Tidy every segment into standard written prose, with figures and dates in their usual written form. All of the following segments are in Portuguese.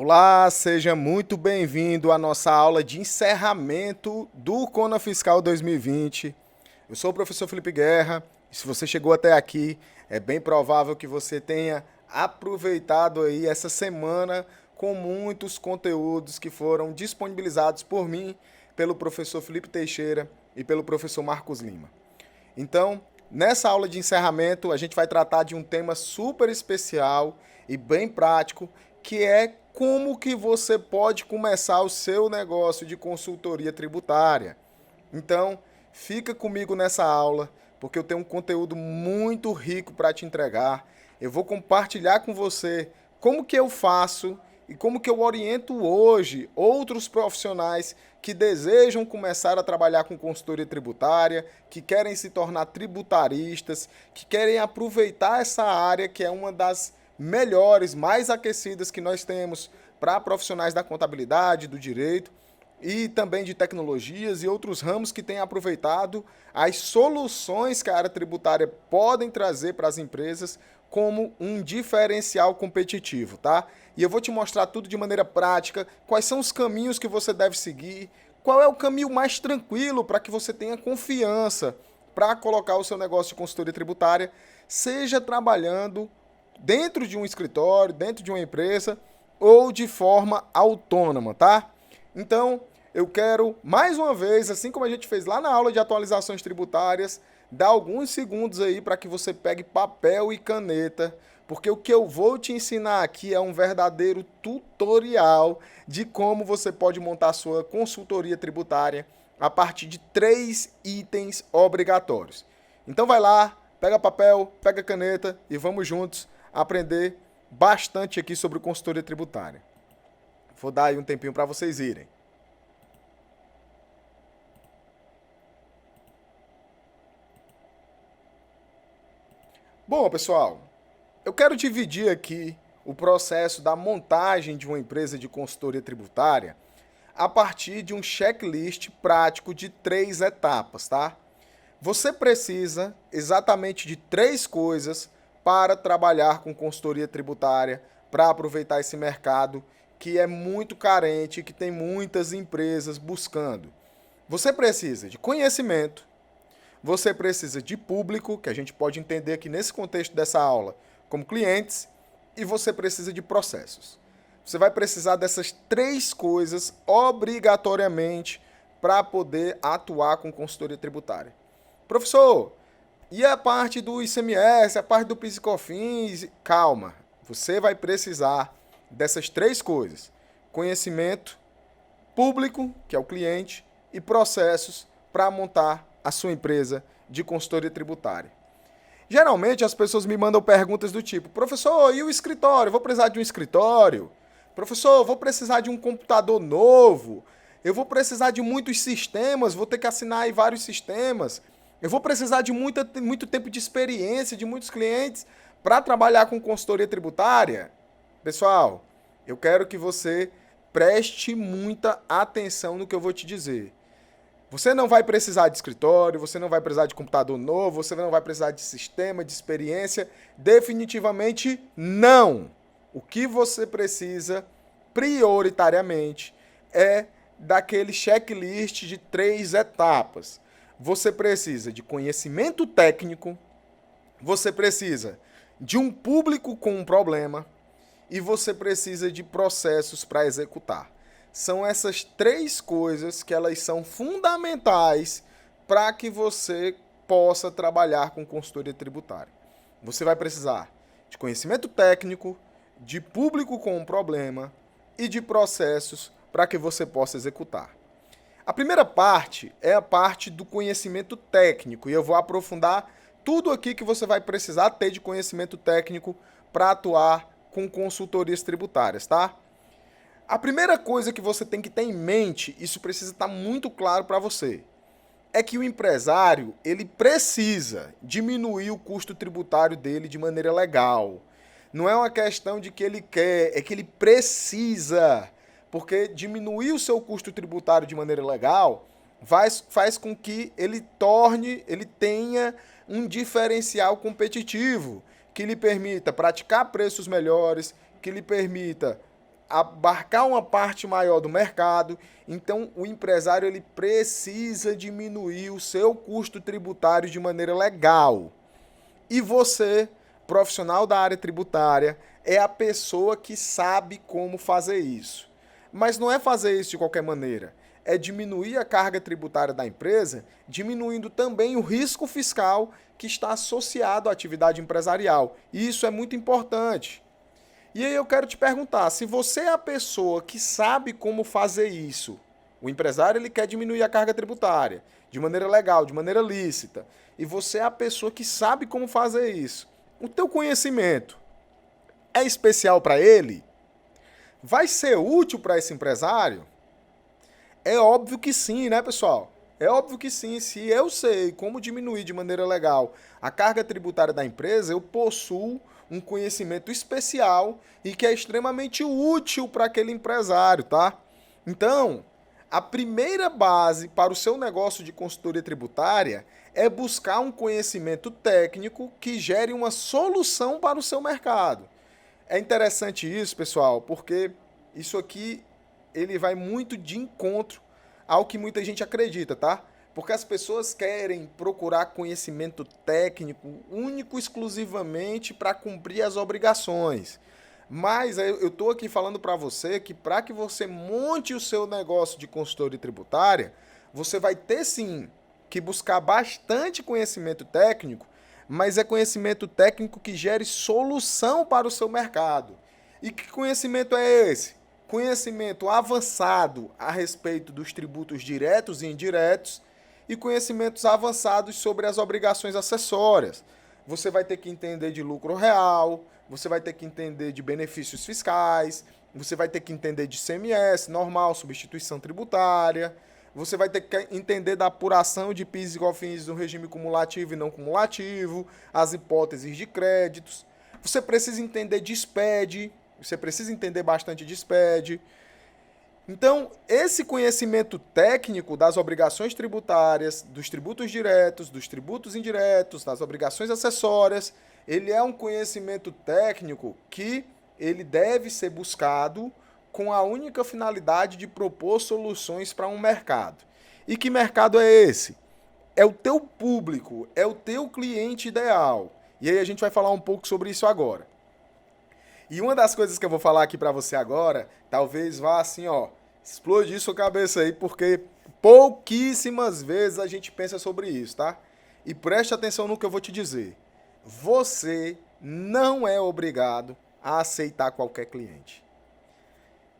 Olá, seja muito bem-vindo à nossa aula de encerramento do CONA Fiscal 2020. Eu sou o professor Felipe Guerra e se você chegou até aqui, é bem provável que você tenha aproveitado aí essa semana com muitos conteúdos que foram disponibilizados por mim, pelo professor Felipe Teixeira e pelo professor Marcos Lima. Então, nessa aula de encerramento, a gente vai tratar de um tema super especial e bem prático, que é como que você pode começar o seu negócio de consultoria tributária. Então, fica comigo nessa aula, porque eu tenho um conteúdo muito rico para te entregar. Eu vou compartilhar com você como que eu faço e como que eu oriento hoje outros profissionais que desejam começar a trabalhar com consultoria tributária, que querem se tornar tributaristas, que querem aproveitar essa área que é uma das melhores, mais aquecidas que nós temos para profissionais da contabilidade, do direito e também de tecnologias e outros ramos que têm aproveitado as soluções que a área tributária podem trazer para as empresas como um diferencial competitivo, tá? E eu vou te mostrar tudo de maneira prática, quais são os caminhos que você deve seguir, qual é o caminho mais tranquilo para que você tenha confiança para colocar o seu negócio de consultoria tributária, seja trabalhando dentro de um escritório, dentro de uma empresa ou de forma autônoma, tá? Então, eu quero, mais uma vez, assim como a gente fez lá na aula de atualizações tributárias, dar alguns segundos aí para que você pegue papel e caneta, porque o que eu vou te ensinar aqui é um verdadeiro tutorial de como você pode montar sua consultoria tributária a partir de 3 itens obrigatórios. Então vai lá, pega papel, pega caneta e vamos juntos aprender bastante aqui sobre consultoria tributária. Vou dar aí um tempinho para vocês irem. Bom, pessoal, eu quero dividir aqui o processo da montagem de uma empresa de consultoria tributária a partir de um checklist prático de 3 etapas, tá? Você precisa exatamente de 3 coisas para trabalhar com consultoria tributária, para aproveitar esse mercado que é muito carente, que tem muitas empresas buscando. Você precisa de conhecimento, você precisa de público, que a gente pode entender aqui nesse contexto dessa aula, como clientes, e você precisa de processos. Você vai precisar dessas 3 coisas obrigatoriamente para poder atuar com consultoria tributária. Professor, e a parte do ICMS, a parte do PIS e COFINS? Calma, você vai precisar dessas 3 coisas: conhecimento, público, que é o cliente, e processos para montar a sua empresa de consultoria tributária. Geralmente as pessoas me mandam perguntas do tipo: professor, e o escritório? Vou precisar de um escritório? Professor, vou precisar de um computador novo? Eu vou precisar de muitos sistemas, vou ter que assinar aí vários sistemas. Eu vou precisar de muito tempo de experiência, de muitos clientes para trabalhar com consultoria tributária? Pessoal, eu quero que você preste muita atenção no que eu vou te dizer. Você não vai precisar de escritório, você não vai precisar de computador novo, você não vai precisar de sistema, de experiência. Definitivamente não. O que você precisa, prioritariamente, é daquele checklist de 3 etapas. Você precisa de conhecimento técnico, você precisa de um público com um problema e você precisa de processos para executar. São essas 3 coisas que elas são fundamentais para que você possa trabalhar com consultoria tributária. Você vai precisar de conhecimento técnico, de público com um problema e de processos para que você possa executar. A primeira parte é a parte do conhecimento técnico e eu vou aprofundar tudo aqui que você vai precisar ter de conhecimento técnico para atuar com consultorias tributárias, tá? A primeira coisa que você tem que ter em mente, isso precisa estar muito claro para você, é que o empresário, ele precisa diminuir o custo tributário dele de maneira legal. Não é uma questão de que ele quer, é que ele precisa, porque diminuir o seu custo tributário de maneira legal faz com que ele tenha um diferencial competitivo, que lhe permita praticar preços melhores, que lhe permita abarcar uma parte maior do mercado. Então, o empresário ele precisa diminuir o seu custo tributário de maneira legal. E você, profissional da área tributária, é a pessoa que sabe como fazer isso. Mas não é fazer isso de qualquer maneira. É diminuir a carga tributária da empresa, diminuindo também o risco fiscal que está associado à atividade empresarial. E isso é muito importante. E aí eu quero te perguntar, se você é a pessoa que sabe como fazer isso, o empresário ele quer diminuir a carga tributária de maneira legal, de maneira lícita, e você é a pessoa que sabe como fazer isso, o teu conhecimento é especial para ele? Vai ser útil para esse empresário? É óbvio que sim, né, pessoal? É óbvio que sim. Se eu sei como diminuir de maneira legal a carga tributária da empresa, eu possuo um conhecimento especial e que é extremamente útil para aquele empresário, tá? Então, a primeira base para o seu negócio de consultoria tributária é buscar um conhecimento técnico que gere uma solução para o seu mercado. É interessante isso, pessoal, porque isso aqui ele vai muito de encontro ao que muita gente acredita, tá? Porque as pessoas querem procurar conhecimento técnico único exclusivamente para cumprir as obrigações. Mas eu estou aqui falando para você que para que você monte o seu negócio de consultoria tributária, você vai ter sim que buscar bastante conhecimento técnico, mas é conhecimento técnico que gere solução para o seu mercado. E que conhecimento é esse? Conhecimento avançado a respeito dos tributos diretos e indiretos e conhecimentos avançados sobre as obrigações acessórias. Você vai ter que entender de lucro real, você vai ter que entender de benefícios fiscais, você vai ter que entender de ICMS, normal, substituição tributária, você vai ter que entender da apuração de PIS e COFINS no regime cumulativo e não cumulativo, as hipóteses de créditos. Você precisa entender de SPED, você precisa entender bastante de SPED. Então, esse conhecimento técnico das obrigações tributárias, dos tributos diretos, dos tributos indiretos, das obrigações acessórias, ele é um conhecimento técnico que ele deve ser buscado com a única finalidade de propor soluções para um mercado. E que mercado é esse? É o teu público, é o teu cliente ideal. E aí a gente vai falar um pouco sobre isso agora. E uma das coisas que eu vou falar aqui para você agora, talvez vá assim, ó, explodir sua cabeça aí, porque pouquíssimas vezes a gente pensa sobre isso, tá? E preste atenção no que eu vou te dizer. Você não é obrigado a aceitar qualquer cliente.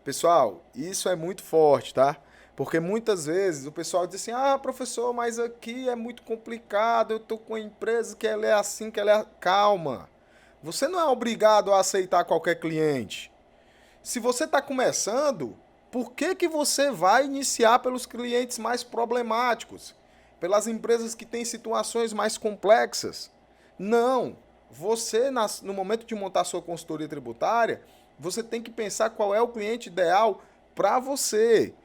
Pessoal, isso é muito forte, tá? Porque muitas vezes o pessoal diz assim, ah, professor, mas aqui é muito complicado, eu tô com uma empresa que ela é assim, que ela é... Calma. Você não é obrigado a aceitar qualquer cliente. Se você está começando, por que você vai iniciar pelos clientes mais problemáticos? Pelas empresas que têm situações mais complexas? Não. Você, no momento de montar sua consultoria tributária, você tem que pensar qual é o cliente ideal para você.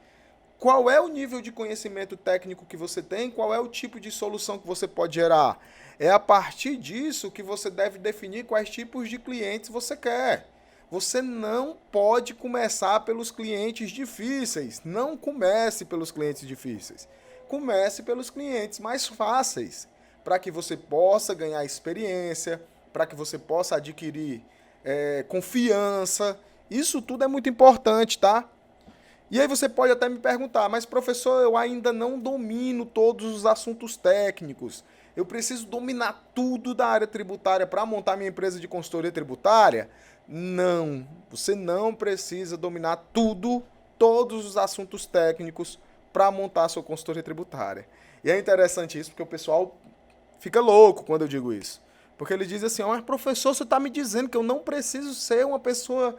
Qual é o nível de conhecimento técnico que você tem? Qual é o tipo de solução que você pode gerar? É a partir disso que você deve definir quais tipos de clientes você quer. Você não pode começar pelos clientes difíceis. Não comece pelos clientes difíceis. Comece pelos clientes mais fáceis, para que você possa ganhar experiência, para que você possa adquirir confiança. Isso tudo é muito importante, tá? E aí você pode até me perguntar, mas professor, eu ainda não domino todos os assuntos técnicos. Eu preciso dominar tudo da área tributária para montar minha empresa de consultoria tributária? Não, você não precisa dominar tudo, todos os assuntos técnicos para montar a sua consultoria tributária. E é interessante isso porque o pessoal fica louco quando eu digo isso. Porque ele diz assim, mas professor, você está me dizendo que eu não preciso ser uma pessoa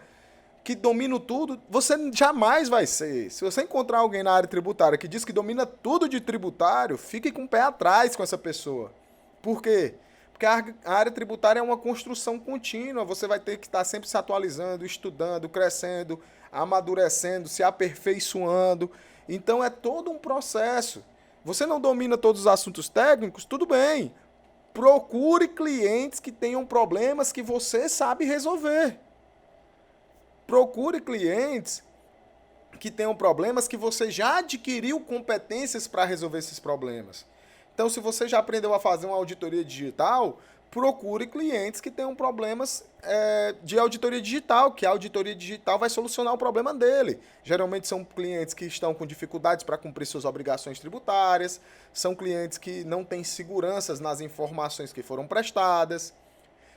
que domina tudo? Você jamais vai ser. Se você encontrar alguém na área tributária que diz que domina tudo de tributário, fique com o pé atrás com essa pessoa. Por quê? Porque a área tributária é uma construção contínua. Você vai ter que estar sempre se atualizando, estudando, crescendo, amadurecendo, se aperfeiçoando. Então é todo um processo. Você não domina todos os assuntos técnicos? Tudo bem. Procure clientes que tenham problemas que você sabe resolver. Procure clientes que tenham problemas que você já adquiriu competências para resolver esses problemas. Então, se você já aprendeu a fazer uma auditoria digital, procure clientes que tenham problemas de auditoria digital, que a auditoria digital vai solucionar o problema dele. Geralmente são clientes que estão com dificuldades para cumprir suas obrigações tributárias, são clientes que não têm seguranças nas informações que foram prestadas.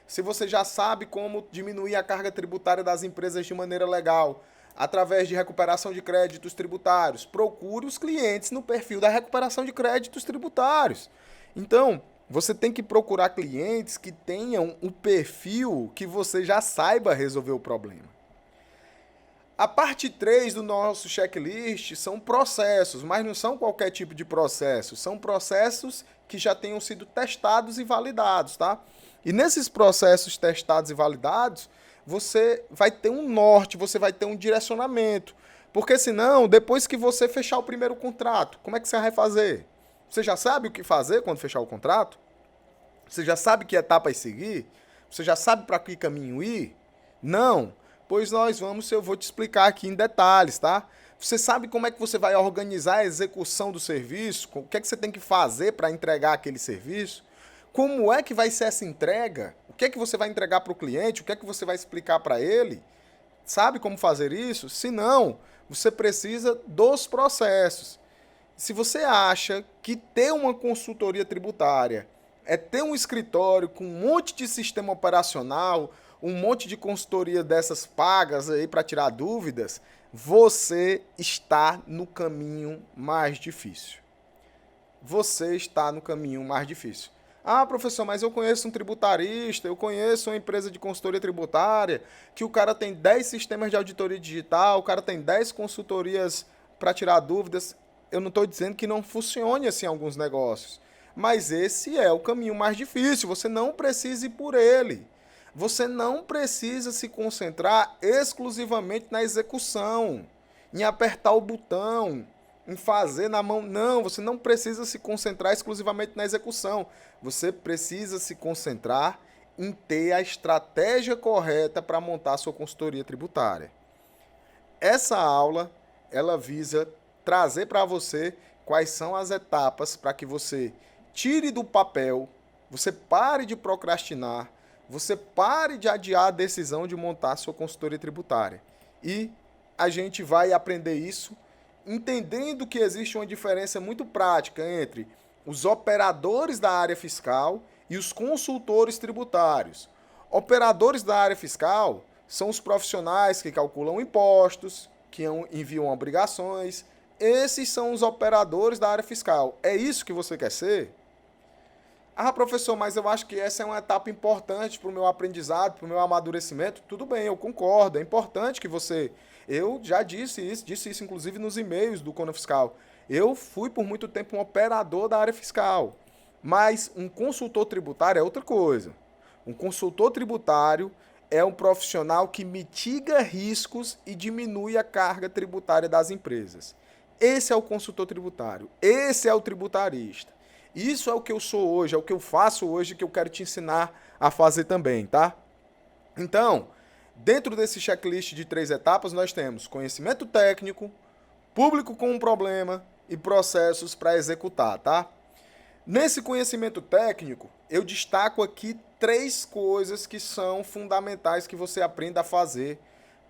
Se você já sabe como diminuir a carga tributária das empresas de maneira legal, através de recuperação de créditos tributários, procure os clientes no perfil da recuperação de créditos tributários. Então, você tem que procurar clientes que tenham um perfil que você já saiba resolver o problema. A parte 3 do nosso checklist são processos, mas não são qualquer tipo de processo, são processos que já tenham sido testados e validados, tá? E nesses processos testados e validados, você vai ter um norte, você vai ter um direcionamento. Porque senão, depois que você fechar o primeiro contrato, como é que você vai fazer? Você já sabe o que fazer quando fechar o contrato? Você já sabe que etapas seguir? Você já sabe para que caminho ir? Não. Pois eu vou te explicar aqui em detalhes, tá? Você sabe como é que você vai organizar a execução do serviço? O que é que você tem que fazer para entregar aquele serviço? Como é que vai ser essa entrega? O que é que você vai entregar para o cliente? O que é que você vai explicar para ele? Sabe como fazer isso? Se não, você precisa dos processos. Se você acha que ter uma consultoria tributária é ter um escritório com um monte de sistema operacional, um monte de consultoria dessas pagas aí para tirar dúvidas, você está no caminho mais difícil. Você está no caminho mais difícil. Ah, professor, mas eu conheço um tributarista, eu conheço uma empresa de consultoria tributária, que o cara tem 10 sistemas de auditoria digital, o cara tem 10 consultorias para tirar dúvidas. Eu não estou dizendo que não funcione assim alguns negócios, mas esse é o caminho mais difícil, você não precisa ir por ele. Você não precisa se concentrar exclusivamente na execução, em apertar o botão, em fazer na mão. Não, você não precisa se concentrar exclusivamente na execução. Você precisa se concentrar em ter a estratégia correta para montar a sua consultoria tributária. Essa aula, ela visa trazer para você quais são as etapas para que você tire do papel, você pare de procrastinar, você pare de adiar a decisão de montar a sua consultoria tributária. E a gente vai aprender isso entendendo que existe uma diferença muito prática entre os operadores da área fiscal e os consultores tributários. Operadores da área fiscal são os profissionais que calculam impostos, que enviam obrigações. Esses são os operadores da área fiscal. É isso que você quer ser? Ah, professor, mas eu acho que essa é uma etapa importante para o meu aprendizado, para o meu amadurecimento. Tudo bem, eu concordo. É importante que você... Eu já disse isso inclusive nos e-mails do Cona Fiscal. Eu fui por muito tempo um operador da área fiscal. Mas um consultor tributário é outra coisa. Um consultor tributário é um profissional que mitiga riscos e diminui a carga tributária das empresas. Esse é o consultor tributário. Esse é o tributarista. Isso é o que eu sou hoje, é o que eu faço hoje, que eu quero te ensinar a fazer também, tá? Então, dentro desse checklist de 3 etapas, nós temos conhecimento técnico, público com um problema e processos para executar, tá? Nesse conhecimento técnico, eu destaco aqui 3 coisas que são fundamentais que você aprenda a fazer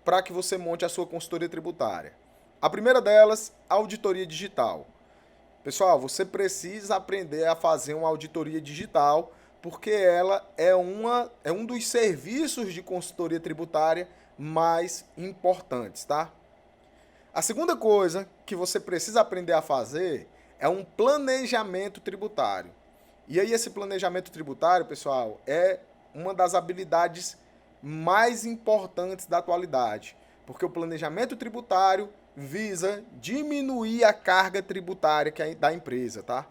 para que você monte a sua consultoria tributária. A primeira delas, auditoria digital. Pessoal, você precisa aprender a fazer uma auditoria digital, porque ela é um dos serviços de consultoria tributária mais importantes, tá? A segunda coisa que você precisa aprender a fazer é um planejamento tributário. E aí esse planejamento tributário, pessoal, é uma das habilidades mais importantes da atualidade, porque o planejamento tributário visa diminuir a carga tributária da empresa, tá?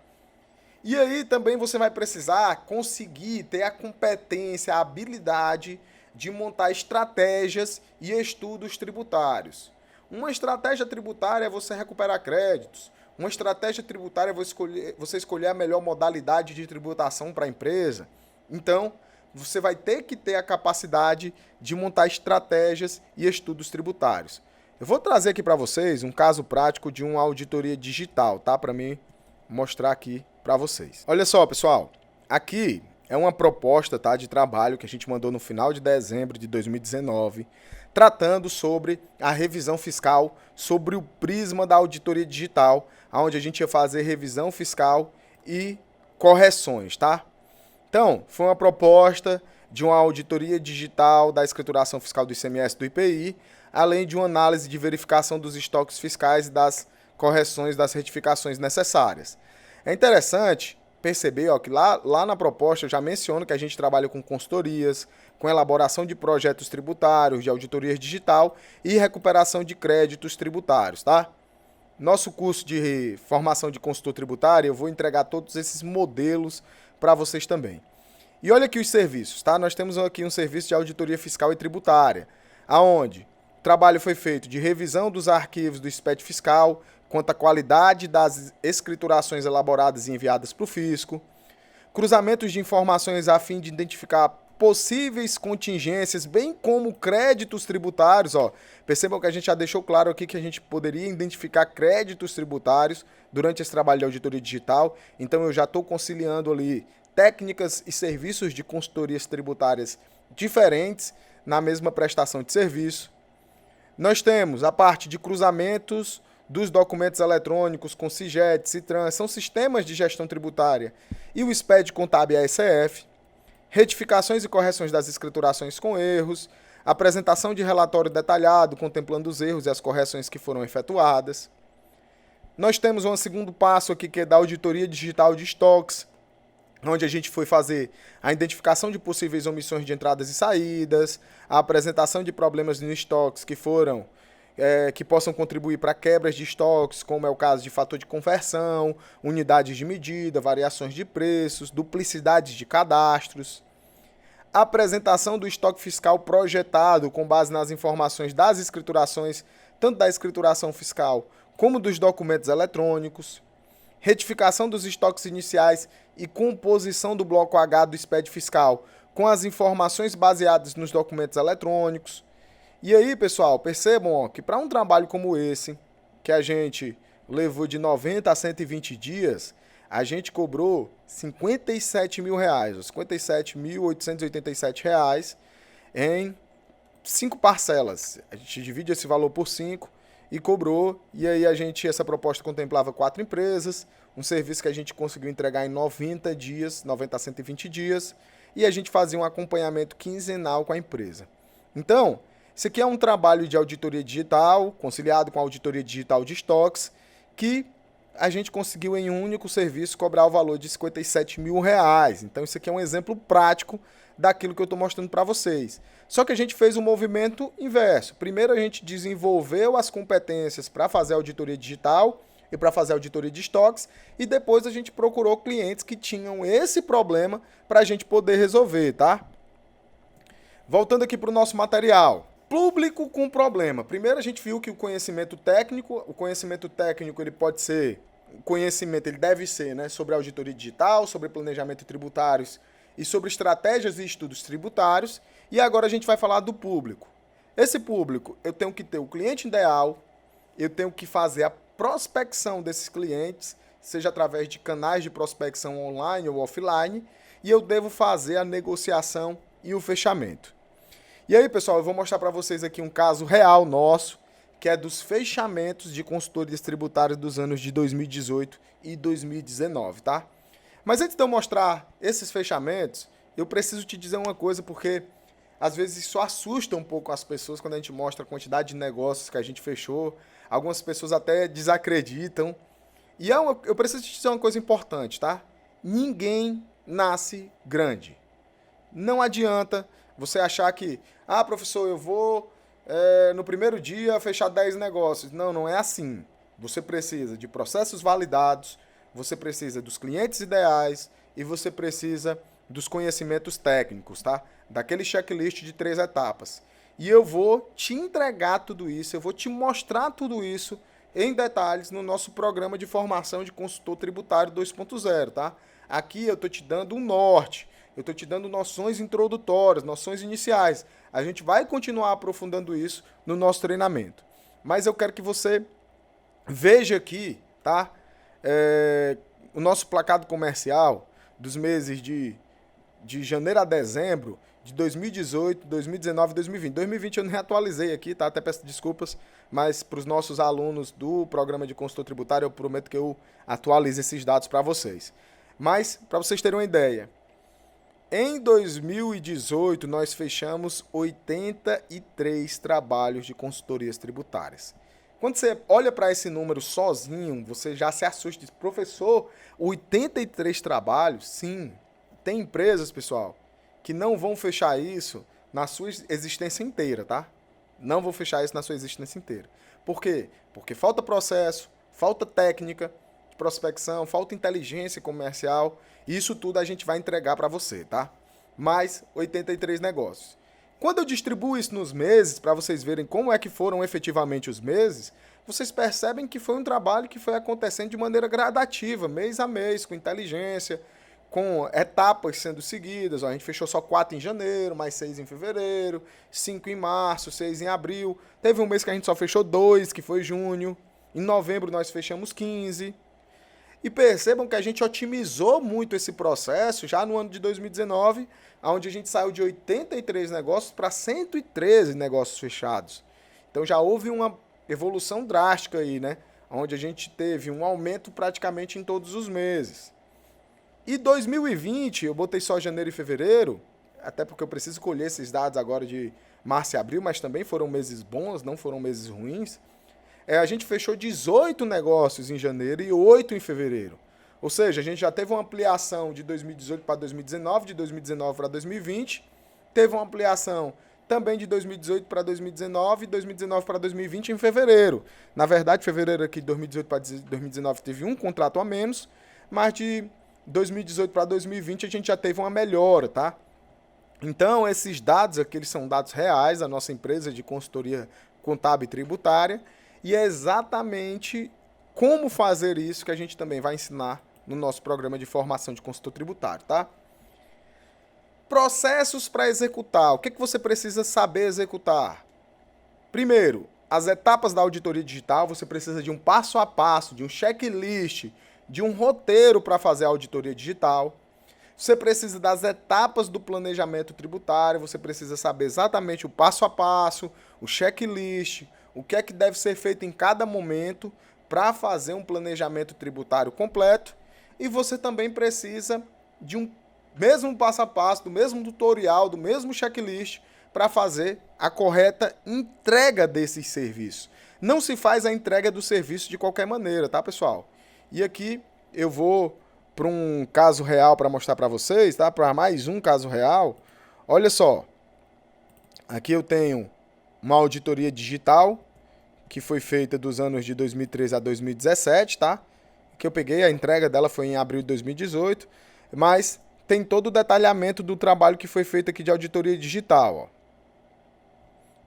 E aí também você vai precisar conseguir ter a competência, a habilidade de montar estratégias e estudos tributários. Uma estratégia tributária é você recuperar créditos. Uma estratégia tributária é você escolher a melhor modalidade de tributação para a empresa. Então, você vai ter que ter a capacidade de montar estratégias e estudos tributários. Eu vou trazer aqui para vocês um caso prático de uma auditoria digital, tá? Para mim mostrar aqui para vocês. Olha só, pessoal, aqui é uma proposta, tá, de trabalho que a gente mandou no final de dezembro de 2019, tratando sobre a revisão fiscal, sobre o prisma da auditoria digital, onde a gente ia fazer revisão fiscal e correções, tá? Então, foi uma proposta de uma auditoria digital da escrituração fiscal do ICMS do IPI, além de uma análise de verificação dos estoques fiscais e das correções das retificações necessárias. É interessante perceber, ó, que lá na proposta eu já menciono que a gente trabalha com consultorias, com elaboração de projetos tributários, de auditoria digital e recuperação de créditos tributários, tá? Nosso curso de formação de consultor tributário, eu vou entregar todos esses modelos para vocês também. E olha aqui os serviços, tá? Nós temos aqui um serviço de auditoria fiscal e tributária, aonde o trabalho foi feito de revisão dos arquivos do SPED fiscal, quanto à qualidade das escriturações elaboradas e enviadas para o fisco, cruzamentos de informações a fim de identificar possíveis contingências, bem como créditos tributários, ó. Percebam que a gente já deixou claro aqui que a gente poderia identificar créditos tributários durante esse trabalho de auditoria digital, então eu já estou conciliando ali técnicas e serviços de consultorias tributárias diferentes na mesma prestação de serviço. Nós temos a parte de cruzamentos dos documentos eletrônicos com SIGET, CITRAN, são sistemas de gestão tributária, e o SPED Contábil ASF, retificações e correções das escriturações com erros, apresentação de relatório detalhado contemplando os erros e as correções que foram efetuadas. Nós temos um segundo passo aqui que é da auditoria digital de estoques, onde a gente foi fazer a identificação de possíveis omissões de entradas e saídas, a apresentação de problemas no estoques que possam contribuir para quebras de estoques, como é o caso de fator de conversão, unidades de medida, variações de preços, duplicidades de cadastros. A apresentação do estoque fiscal projetado com base nas informações das escriturações, tanto da escrituração fiscal como dos documentos eletrônicos. Retificação dos estoques iniciais e composição do bloco H do SPED fiscal com as informações baseadas nos documentos eletrônicos. E aí, pessoal, percebam, ó, que para um trabalho como esse, que a gente levou de 90 a 120 dias, a gente cobrou R$57 mil, R$57.887 em 5 parcelas. A gente divide esse valor por 5 e cobrou, e aí essa proposta contemplava 4 empresas, um serviço que a gente conseguiu entregar em 90 dias, 90 a 120 dias, e a gente fazia um acompanhamento quinzenal com a empresa. Então, isso aqui é um trabalho de auditoria digital, conciliado com a auditoria digital de estoques, que a gente conseguiu em um único serviço cobrar o valor de R$57 mil. Então isso aqui é um exemplo prático daquilo que eu estou mostrando para vocês. Só que a gente fez um movimento inverso. Primeiro a gente desenvolveu as competências para fazer auditoria digital e para fazer auditoria de estoques, e depois a gente procurou clientes que tinham esse problema para a gente poder resolver, tá? Voltando aqui para o nosso material. Público com problema. Primeiro a gente viu que o conhecimento técnico ele pode ser, ele deve ser, né, sobre auditoria digital, sobre planejamento tributários e sobre estratégias e estudos tributários. E agora a gente vai falar do público. Esse público, eu tenho que ter o cliente ideal, eu tenho que fazer a prospecção desses clientes, seja através de canais de prospecção online ou offline, e eu devo fazer a negociação e o fechamento. E aí, pessoal, eu vou mostrar para vocês aqui um caso real nosso, que é dos fechamentos de consultorias tributárias dos anos de 2018 e 2019, tá? Mas antes de eu mostrar esses fechamentos, eu preciso te dizer uma coisa, porque às vezes isso assusta um pouco as pessoas quando a gente mostra a quantidade de negócios que a gente fechou. Algumas pessoas até desacreditam. E eu preciso te dizer uma coisa importante, tá? Ninguém nasce grande. Não adianta você achar que, professor, eu vou no primeiro dia fechar 10 negócios. Não, não é assim. Você precisa de processos validados, você precisa dos clientes ideais e você precisa dos conhecimentos técnicos, tá? Daquele checklist de 3 etapas. E eu vou te entregar tudo isso, eu vou te mostrar tudo isso em detalhes no nosso programa de formação de consultor tributário 2.0, tá? Aqui eu tô te dando um norte. eu estou te dando noções introdutórias, noções iniciais. A gente vai continuar aprofundando isso no nosso treinamento. Mas eu quero que você veja aqui, tá? O nosso placado comercial dos meses de janeiro a dezembro de 2018, 2019 e 2020. 2020 eu não reatualizei aqui, tá? Até peço desculpas, mas para os nossos alunos do programa de consultor tributário, eu prometo que eu atualize esses dados para vocês. Mas, para vocês terem uma ideia, em 2018 nós fechamos 83 trabalhos de consultorias tributárias. Quando você olha para esse número sozinho, você já se assusta. Diz, professor, 83 trabalhos? Sim. Tem empresas, pessoal, que não vão fechar isso na sua existência inteira, tá? Não vão fechar isso na sua existência inteira. Por quê? Porque falta processo, falta técnica de prospecção, falta inteligência comercial. Isso tudo a gente vai entregar para você, tá? Mais 83 negócios. Quando eu distribuo isso nos meses, para vocês verem como é que foram efetivamente os meses, vocês percebem que foi um trabalho que foi acontecendo de maneira gradativa, mês a mês, com inteligência, com etapas sendo seguidas. A gente fechou só 4 em janeiro, mais 6 em fevereiro, 5 em março, 6 em abril. Teve um mês que a gente só fechou 2, que foi junho. Em novembro nós fechamos 15. E percebam que a gente otimizou muito esse processo já no ano de 2019, onde a gente saiu de 83 negócios para 113 negócios fechados. Então já houve uma evolução drástica aí, né? Onde a gente teve um aumento praticamente em todos os meses. E 2020, eu botei só janeiro e fevereiro, até porque eu preciso colher esses dados agora de março e abril, mas também foram meses bons, não foram meses ruins. A gente fechou 18 negócios em janeiro e 8 em fevereiro. Ou seja, a gente já teve uma ampliação de 2018 para 2019, de 2019 para 2020. Teve uma ampliação também de 2018 para 2019 e 2019 para 2020 em fevereiro. Na verdade, fevereiro aqui de 2018 para 2019 teve um contrato a menos, mas de 2018 para 2020 a gente já teve uma melhora, tá? Então, esses dados aqui eles são dados reais da nossa empresa de consultoria contábil e tributária. E é exatamente como fazer isso que a gente também vai ensinar no nosso programa de formação de consultor tributário, tá? Processos para executar. O que você precisa saber executar? Primeiro, as etapas da auditoria digital, você precisa de um passo a passo, de um checklist, de um roteiro para fazer a auditoria digital. Você precisa das etapas do planejamento tributário, você precisa saber exatamente o passo a passo, o checklist, o que é que deve ser feito em cada momento para fazer um planejamento tributário completo. E você também precisa de um mesmo passo a passo, do mesmo tutorial, do mesmo checklist para fazer a correta entrega desses serviços. Não se faz a entrega do serviço de qualquer maneira, tá, pessoal? E aqui eu vou para um caso real para mostrar para vocês, tá? Para mais um caso real. Olha só. Aqui eu tenho uma auditoria digital que foi feita dos anos de 2013 a 2017, tá? Que eu peguei, a entrega dela foi em abril de 2018, mas tem todo o detalhamento do trabalho que foi feito aqui de auditoria digital, ó.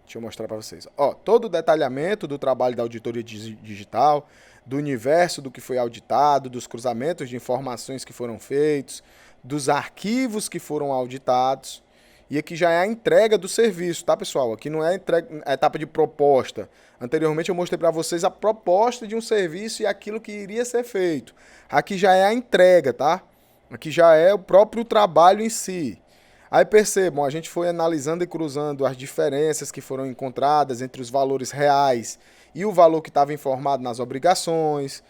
Deixa eu mostrar para vocês. Ó, todo o detalhamento do trabalho da auditoria digital, do universo do que foi auditado, dos cruzamentos de informações que foram feitos, dos arquivos que foram auditados. E aqui já é a entrega do serviço, tá, pessoal? Aqui não é a etapa de proposta. Anteriormente eu mostrei para vocês a proposta de um serviço e aquilo que iria ser feito. Aqui já é a entrega, tá? Aqui já é o próprio trabalho em si. Aí percebam, a gente foi analisando e cruzando as diferenças que foram encontradas entre os valores reais e o valor que estava informado nas obrigações.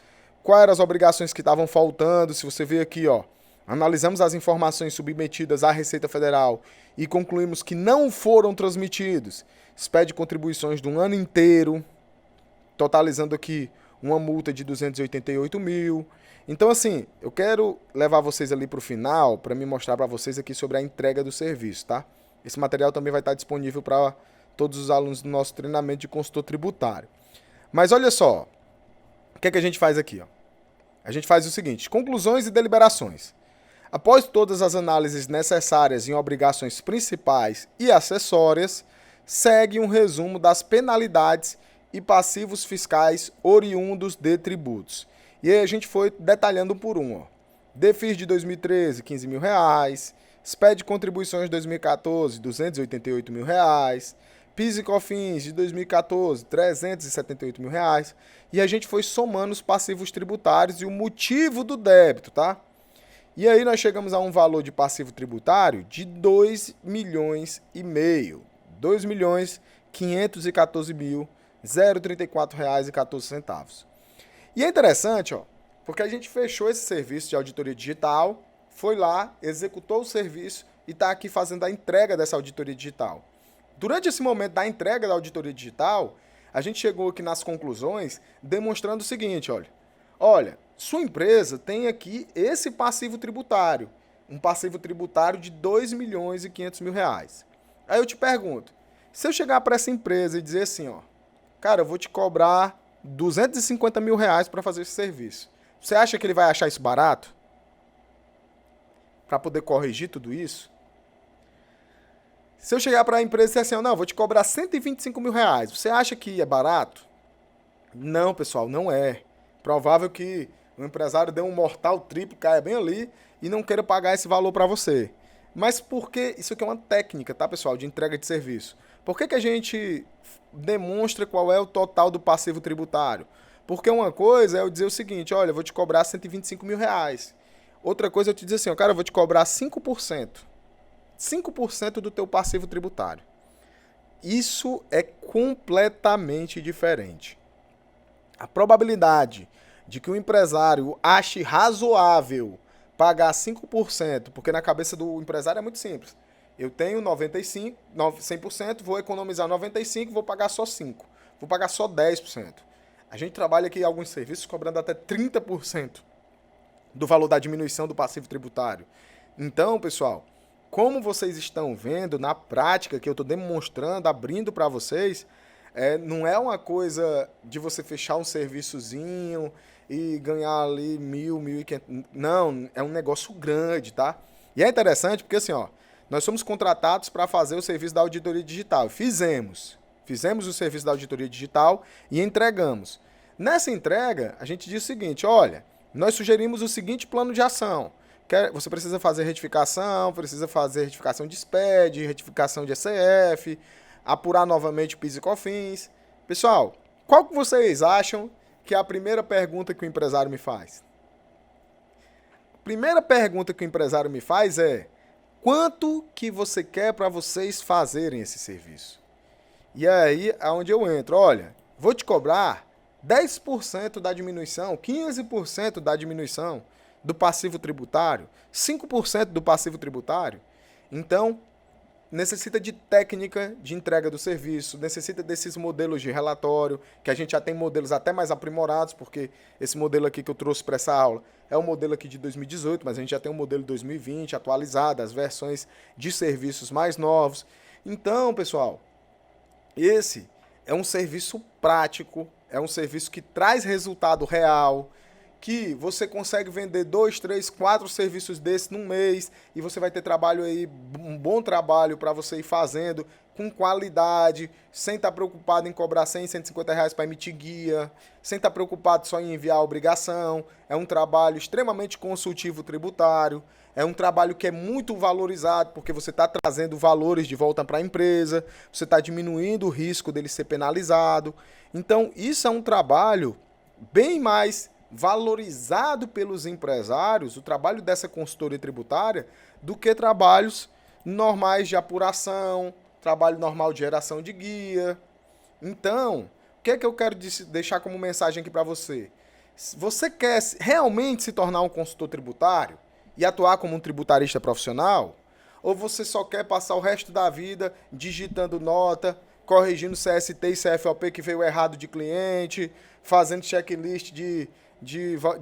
Quais eram as obrigações que estavam faltando? Se você ver aqui, ó, analisamos as informações submetidas à Receita Federal e concluímos que não foram transmitidos. Expede contribuições de um ano inteiro, totalizando aqui uma multa de 288 mil. Então, assim, eu quero levar vocês ali para o final para me mostrar para vocês aqui sobre a entrega do serviço, tá? Esse material também vai estar disponível para todos os alunos do nosso treinamento de consultor tributário. Mas olha só, o que é que a gente faz aqui, ó? A gente faz o seguinte, conclusões e deliberações. Após todas as análises necessárias em obrigações principais e acessórias, segue um resumo das penalidades e passivos fiscais oriundos de tributos. E aí a gente foi detalhando um por um, ó. DEFIS de 2013, R$15 mil. SPED de contribuições de 2014, R$ 288 mil. PIS e COFINS de 2014, R$ 378 mil. E a gente foi somando os passivos tributários e o motivo do débito, tá? E aí nós chegamos a um valor de passivo tributário de R$ 2,5 milhões. R$ 2.514.034,14. E é interessante, ó, porque a gente fechou esse serviço de auditoria digital, foi lá, executou o serviço e está aqui fazendo a entrega dessa auditoria digital. Durante esse momento da entrega da auditoria digital, a gente chegou aqui nas conclusões demonstrando o seguinte, olha, sua empresa tem aqui esse passivo tributário, um passivo tributário de R$ 2.500.000. Aí eu te pergunto, se eu chegar para essa empresa e dizer assim, ó, cara, eu vou te cobrar R$ 250 mil para fazer esse serviço, você acha que ele vai achar isso barato? Para poder corrigir tudo isso? Se eu chegar para a empresa e dizer assim, não, vou te cobrar R$ 125 mil, você acha que é barato? Não, pessoal, não é. Provável que o empresário dê um mortal triplo, caia bem ali e não queira pagar esse valor para você. Mas por que? Isso aqui é uma técnica, tá, pessoal, de entrega de serviço. Por que a gente demonstra qual é o total do passivo tributário? Porque uma coisa é eu dizer o seguinte, olha, eu vou te cobrar R$ 125 mil. Outra coisa é eu te dizer assim, cara, eu vou te cobrar 5%. 5% do teu passivo tributário. Isso é completamente diferente. A probabilidade de que o empresário ache razoável pagar 5%, porque na cabeça do empresário é muito simples. Eu tenho 95%, 100%, vou economizar 95%, vou pagar só 5%. Vou pagar só 10%. A gente trabalha aqui em alguns serviços cobrando até 30% do valor da diminuição do passivo tributário. Então, pessoal, como vocês estão vendo na prática que eu estou demonstrando, abrindo para vocês, não é uma coisa de você fechar um serviçozinho e ganhar ali 1.000, 1.500. Não, é um negócio grande, tá? E é interessante porque assim, ó, nós somos contratados para fazer o serviço da auditoria digital. Fizemos o serviço da auditoria digital e entregamos. Nessa entrega, a gente diz o seguinte, olha, nós sugerimos o seguinte plano de ação. Você precisa fazer retificação de SPED, retificação de ECF, apurar novamente o PIS e COFINS. Pessoal, qual que vocês acham que é a primeira pergunta que o empresário me faz? A primeira pergunta que o empresário me faz é: quanto que você quer para vocês fazerem esse serviço? E aí é onde eu entro. Olha, vou te cobrar 10% da diminuição, 15% da diminuição do passivo tributário, 5% do passivo tributário. Então, necessita de técnica de entrega do serviço, necessita desses modelos de relatório, que a gente já tem modelos até mais aprimorados, porque esse modelo aqui que eu trouxe para essa aula é um modelo aqui de 2018, mas a gente já tem um modelo de 2020 atualizado, as versões de serviços mais novos. Então, pessoal, esse é um serviço prático, é um serviço que traz resultado real, que você consegue vender 2, 3, 4 serviços desses num mês e você vai ter trabalho aí, um bom trabalho para você ir fazendo com qualidade, sem estar preocupado em cobrar 100, 150 reais para emitir guia, sem estar preocupado só em enviar a obrigação. É um trabalho extremamente consultivo tributário, é um trabalho que é muito valorizado porque você está trazendo valores de volta para a empresa, você está diminuindo o risco dele ser penalizado. Então, isso é um trabalho bem mais valorizado pelos empresários, o trabalho dessa consultoria tributária, do que trabalhos normais de apuração, trabalho normal de geração de guia. Então, o que é que eu quero deixar como mensagem aqui para você? Você quer realmente se tornar um consultor tributário e atuar como um tributarista profissional? Ou você só quer passar o resto da vida digitando nota, corrigindo CST e CFOP que veio errado de cliente, fazendo checklist de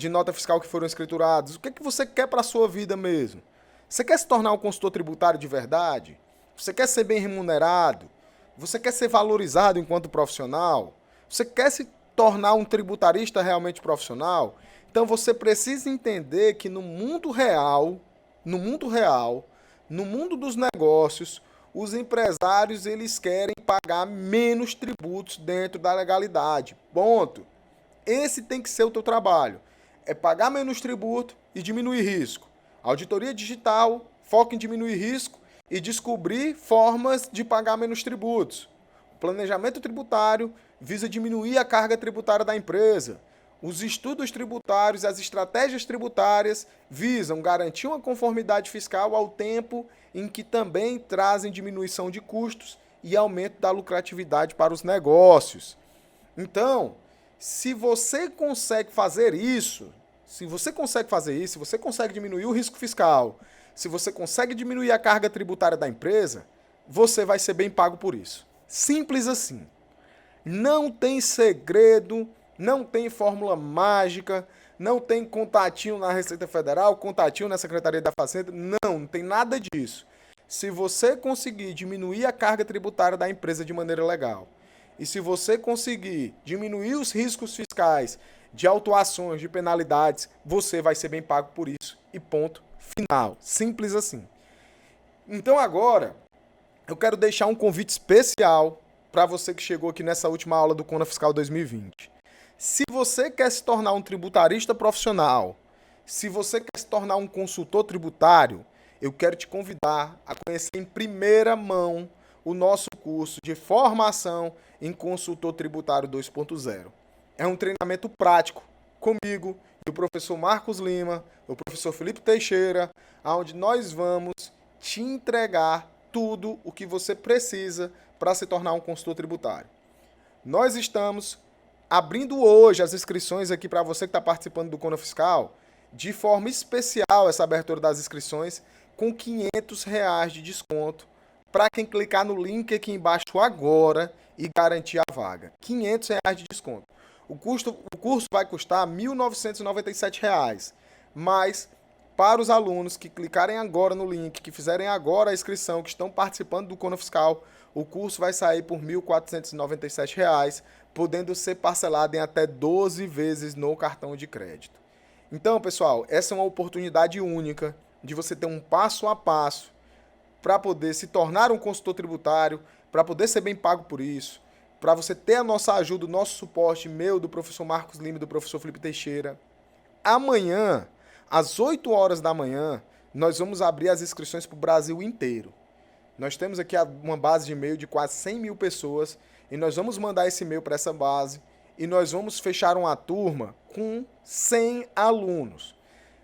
nota fiscal que foram escrituradas? O que é que você quer para a sua vida mesmo? Você quer se tornar um consultor tributário de verdade? Você quer ser bem remunerado? Você quer ser valorizado enquanto profissional? Você quer se tornar um tributarista realmente profissional? Então você precisa entender que no mundo real, no mundo dos negócios, os empresários eles querem pagar menos tributos dentro da legalidade. Ponto. Esse tem que ser o teu trabalho. É pagar menos tributo e diminuir risco. A auditoria digital foca em diminuir risco e descobrir formas de pagar menos tributos. O planejamento tributário visa diminuir a carga tributária da empresa. Os estudos tributários e as estratégias tributárias visam garantir uma conformidade fiscal ao tempo em que também trazem diminuição de custos e aumento da lucratividade para os negócios. Então, se você consegue fazer isso, se você consegue diminuir o risco fiscal, se você consegue diminuir a carga tributária da empresa, você vai ser bem pago por isso. Simples assim. Não tem segredo, não tem fórmula mágica, não tem contatinho na Receita Federal, contatinho na Secretaria da Fazenda, não tem nada disso. Se você conseguir diminuir a carga tributária da empresa de maneira legal, e se você conseguir diminuir os riscos fiscais de autuações, de penalidades, você vai ser bem pago por isso. E ponto final. Simples assim. Então agora, eu quero deixar um convite especial para você que chegou aqui nessa última aula do Cona Fiscal 2020. Se você quer se tornar um tributarista profissional, se você quer se tornar um consultor tributário, eu quero te convidar a conhecer em primeira mão o nosso curso de formação em consultor tributário 2.0. É um treinamento prático comigo e o professor Marcos Lima, o professor Felipe Teixeira, onde nós vamos te entregar tudo o que você precisa para se tornar um consultor tributário. Nós estamos abrindo hoje as inscrições aqui para você que está participando do Cona Fiscal, de forma especial essa abertura das inscrições com R$500 de desconto para quem clicar no link aqui embaixo agora e garantir a vaga. R$500 de desconto. O curso vai custar R$1.997, mas para os alunos que clicarem agora no link, que fizerem agora a inscrição, que estão participando do Cona Fiscal, o curso vai sair por R$1.497, podendo ser parcelado em até 12 vezes no cartão de crédito. Então, pessoal, essa é uma oportunidade única de você ter um passo a passo para poder se tornar um consultor tributário, para poder ser bem pago por isso, para você ter a nossa ajuda, o nosso suporte, meu, do professor Marcos Lima e do professor Felipe Teixeira. Amanhã, às 8 horas da manhã, nós vamos abrir as inscrições para o Brasil inteiro. Nós temos aqui uma base de e-mail de quase 100 mil pessoas e nós vamos mandar esse e-mail para essa base e nós vamos fechar uma turma com 100 alunos,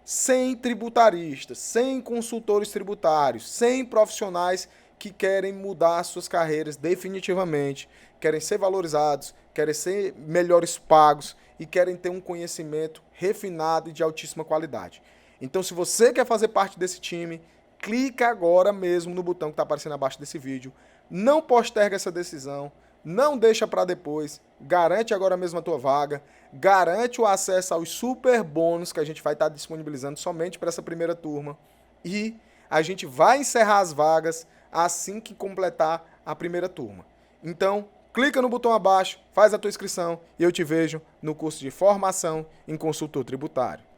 100 tributaristas, 100 consultores tributários, 100 profissionais que querem mudar suas carreiras definitivamente, querem ser valorizados, querem ser melhores pagos e querem ter um conhecimento refinado e de altíssima qualidade. Então, se você quer fazer parte desse time, clica agora mesmo no botão que está aparecendo abaixo desse vídeo. Não posterga essa decisão, não deixa para depois, garante agora mesmo a tua vaga, garante o acesso aos super bônus que a gente vai estar disponibilizando somente para essa primeira turma e a gente vai encerrar as vagas assim que completar a primeira turma. Então, clica no botão abaixo, faz a tua inscrição e eu te vejo no curso de formação em consultor tributário.